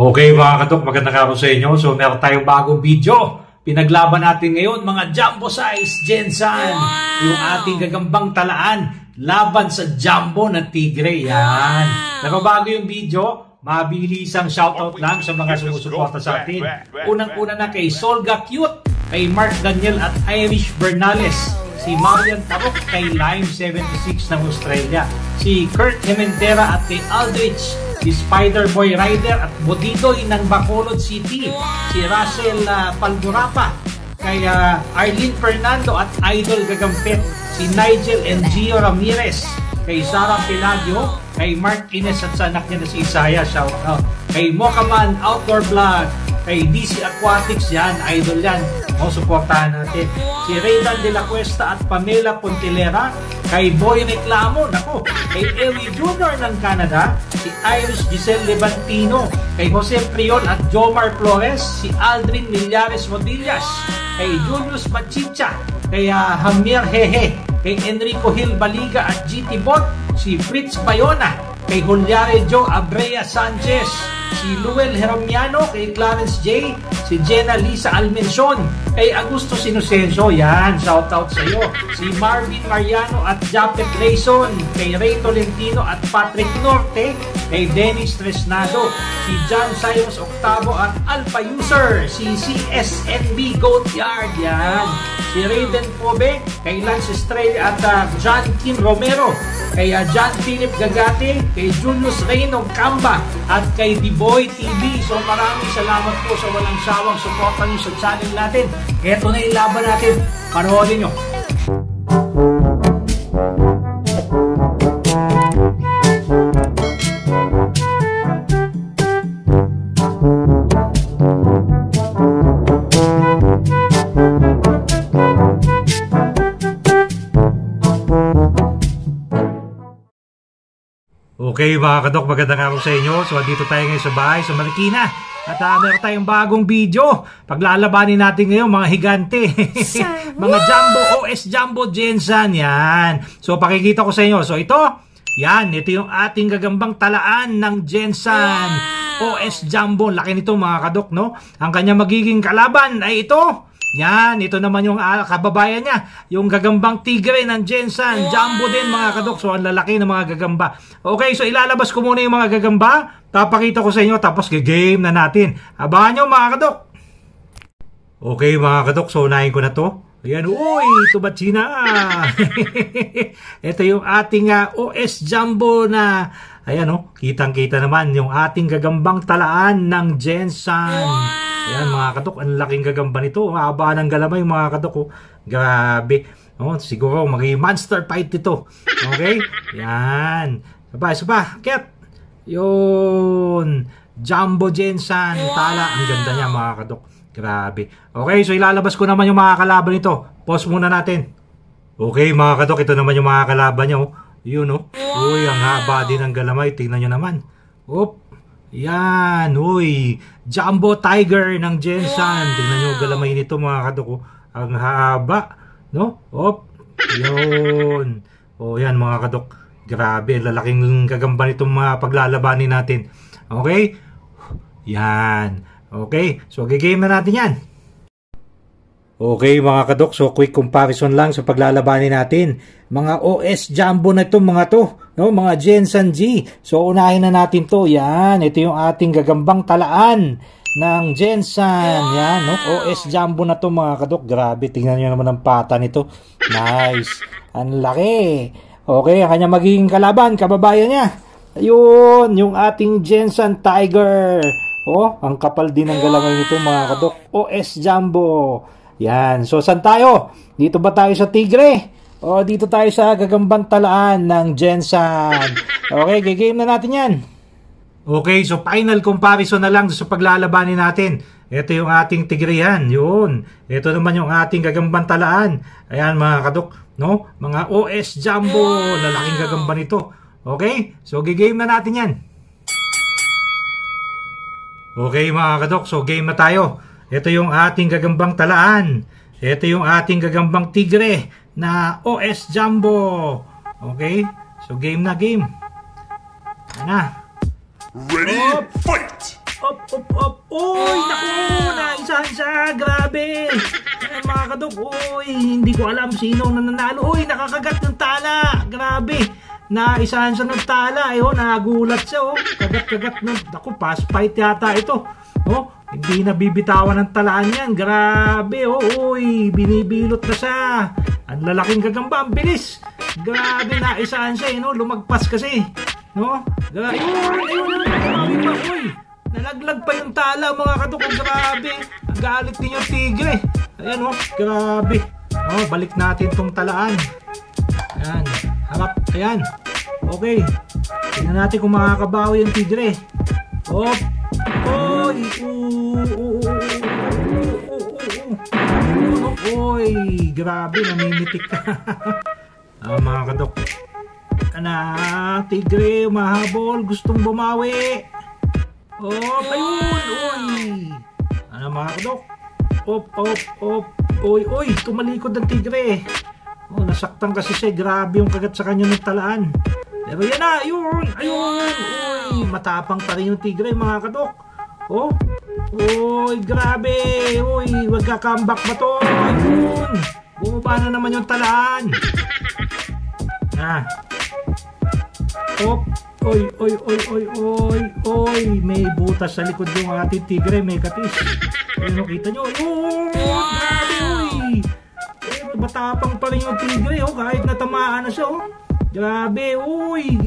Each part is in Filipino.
Okay mga kadok, magandang araw sa inyo. So meron tayong bagong video. Pinaglaban natin ngayon mga jumbo size Gensan. Yung ating gagambang talaan laban sa jumbo na tigre. Yan. Pero bago yung video, mabilisang shoutout lang sa mga sumusuporta sa atin. Unang-una na kay Solga Cute, kay Mark Daniel at Irish Bernales, si Marian Tarok, kay Lime 76 ng Australia, si Kurt Jimentera at kay Aldrich, si Spider-Boy Rider at Bodidoy ng Bacolod City, si Russell Palgurapa, kay Arlene Fernando at Idol Gagampet, si Nigel and Gio Ramirez, kay Sarah Pelagio, kay Mark Ines at sa anak niya na si Isaya, shout out, kay Mokaman Outdoor Vlog, kay DC Aquatics, yan, idol yan, supportahan natin, si Raydan de la Cuesta at Pamela Pontilera, kay Boy Reclamo, nako, kay Ewi Jr. ng Canada, si Iris Giselle Levantino, kay Jose Prion at Jomar Flores, si Aldrin Millares Rodillas, kay Julius Machicha, kay Hamier Hehe, kay Enrico Hill Baliga at GT Bot, si Fritz Bayona, kay Juliare Joe Abrea Sanchez, si Luel Jeromiano, kay Clarence J, si Jenna Lisa Almenson, kay Augusto Sinusenso, yan, shoutout sa iyo, si Marvin Mariano at Japet Rayson, kay Ray Tolentino at Patrick Norte, kay Dennis Tresnado, si John Cyrus Octavo at Alpha User, si CSNB Goat Yard, yan, si Raiden Pobe, kay Lance Estrella at John Kim Romero, kay John Philip Gagate, kay Julius Reyno Camba at kay Diboy TV. So maraming salamat po sa walang sawang suporta niyo sa channel natin. Ito na yung laban natin. Panoorin nyo. Okay mga kadok, magandang araw sa inyo. So dito tayo ngayon sa bahay, sa Marikina. At meron tayong bagong video. Paglalabanin natin ngayon mga higante. Mga jumbo, OS Jumbo Gensan. Yan. So pakikita ko sa inyo. So ito yung ating gagambang talaan ng Gensan OS Jumbo. Laki nito mga kadok, no? Ang kanya magiging kalaban ay ito. Yan, ito naman yung kababayan niya, yung gagambang tigre ng Gensan, jumbo din mga kadok, so ang lalaki ng mga gagamba. Okay, so ilalabas ko muna yung mga gagamba, papakita ko sa inyo, tapos game na natin. Abangan nyo mga kadok. Okay mga kadok, so unahin ko na to. Ayan, uy, tubatsina. Ito yung ating OS Jumbo na, ayan o, kitang-kita naman yung ating gagambang talaan ng Gensan. Ayan mga kadok, ang laking gagamba nito. Mahaba ng galamay mga kadok. Oh. Grabe. Oh, siguro magiging monster fight ito. Okay? Yan. Saba. Ket. Yun. Jumbo Gensan. Tala. Ang ganda niya mga kadok. Grabe. Okay, so ilalabas ko naman yung mga kalaban nito. Pause muna natin. Okay mga kadok, ito naman yung mga kalaban niya. Oh. Yun oh. Uy, ang haba din ng galamay. Tingnan nyo naman. Oop. Yan, uy, Jumbo Tiger ng Gensan. Tingnan nyo galamay nito mga kadok. Ang haba, no? Op, yun. O yan mga kadok. Grabe, lalaking gagamba nitong mga paglalabanin natin. Okay? Yan. Okay, so gigame na natin yan. Okay mga kadok, so quick comparison lang sa paglalabanin natin. Mga OS Jumbo na ito mga to, no? Mga Gensan G. So unahin na natin to. Yan, ito yung ating gagambang talaan ng Gensan. Yan, no? OS Jumbo na to mga kadok. Grabe, tingnan nyo naman ang pata nito. Nice. Ang laki. Okay, ang kanya magiging kalaban, kababayan niya. Ayun, yung ating Gensan Tiger. Oh, ang kapal din ng galamay nito mga kadok. OS Jumbo. Yan. So, saan tayo? Dito ba tayo sa tigre? O dito tayo sa gagambang talaan ng Gensan? Okay, gigame na natin yan. Okay, so final comparison na lang sa paglalabanin natin. Ito yung ating tigre yan. Yun. Ito naman yung ating gagambang talaan. Ayan mga kadok. No? Mga OS Jumbo. Lalaking gagamba nito. Okay? So, gigame na natin yan. Okay mga kadok. So, game na tayo. Ito yung ating gagambang talaan. Ito yung ating gagambang tigre na OS Jumbo. Okay? So game na game. Ano na? Ready, fight! Up. kadok. Uy, hindi ko alam sino nananalo. Uy, nakakagat yung tala. Grabe. Naisahan siya ng tala. Nagulat siya. Kagat-kagat. Ako, pass fight yata ito. Hindi na bibitawan ng talaan yan. Grabe. Uy, binibilot na siya. Ang lalaking gagamba. Ang bilis. Grabe, naisahan siya. Lumagpas kasi. Ayun. Uy, nalaglag pa yung tala mga kadok. Grabe. Ang galit din yung tigre. Ayan grabe. Balik natin tong talaan. Ayan. Harap. Ayan. Okay. Tingnan natin kung makakabawi yung tigre. Oy, grabe, namimitik ka. Mga kadok. Tigre, mahabol, gustong bumawi. Ayun, mga kadok. Oy, tumalikod ng tigre. Nasaktan kasi siya, grabe yung kagat sa kanya ng talaan. Pero yan na, ayun. Uy, matapang pa rin yung tigre, mga kadok. Uy, grabe. Uy, wag ka comeback ba to? Ayun, bumaba na naman yung talaan. Oy, may butas sa likod yung ating tigre, may katis. Ayun, kita nyo. Grabe, uy. Matapang pa rin yung tigre, kahit natamaan na siya, Grabe, uy.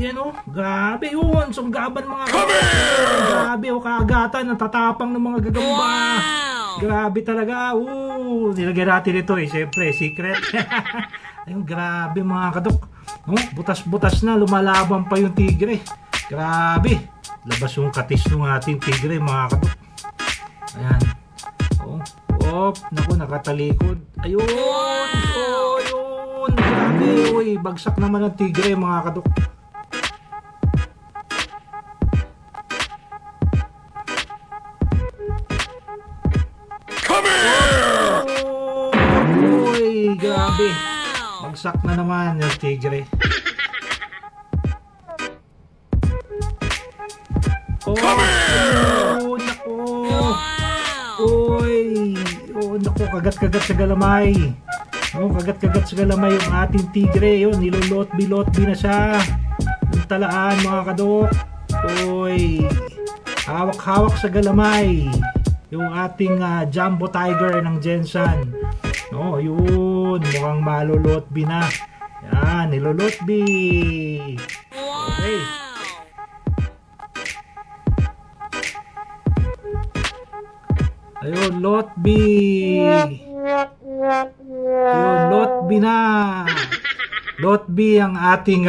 Grabe yun. Sunggaban mga grabe, kaagatan. Natatapang ng mga gagamba. Grabe talaga. Nilagyan natin ito siyempre, secret. Ayun, grabe mga kadok. Butas-butas na, lumalaban pa yung tigre. Grabe. Labas yung katis ng ating tigre, mga kadok. Ayan. Naku, nakatalikod. Ayun. Grabe. Uy, bagsak naman ang tigre, mga kadok. Come here! Uy, grabe. Bagsak na naman yung tigre. Naku. Uy. Naku, kagat-kagat sa galamay. Kagat-kagat sa galamay yung ating tigre. Nilolot-bilot-bi na siya. Yung talaan, mga kadok. Uy. Hawak-hawak sa galamay. Yung ating jumbo tiger ng Gensan. Yun. Mukhang malolot-bi na. Yan, nilolot-bi. Okay. Ayun, lot-bi. Ayun, lot-bi na. Lot-bi ang ating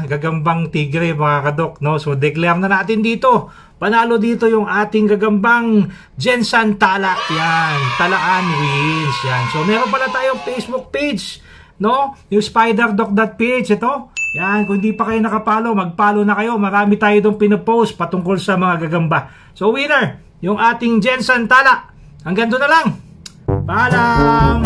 gagambang tigre, mga kadok. So, declare na natin dito. Panalo dito yung ating gagambang Gensan Tala. Yan, Talaan wins. Yan. So, meron pala tayong Facebook page. Yung SpiderDoc.ph. Ito. Yan, kung hindi pa kayo nakapalo, magpalo na kayo. Marami tayo doon pinopost patungkol sa mga gagamba. So, winner, yung ating Gensan Tala. Hanggang doon na lang. Paalam!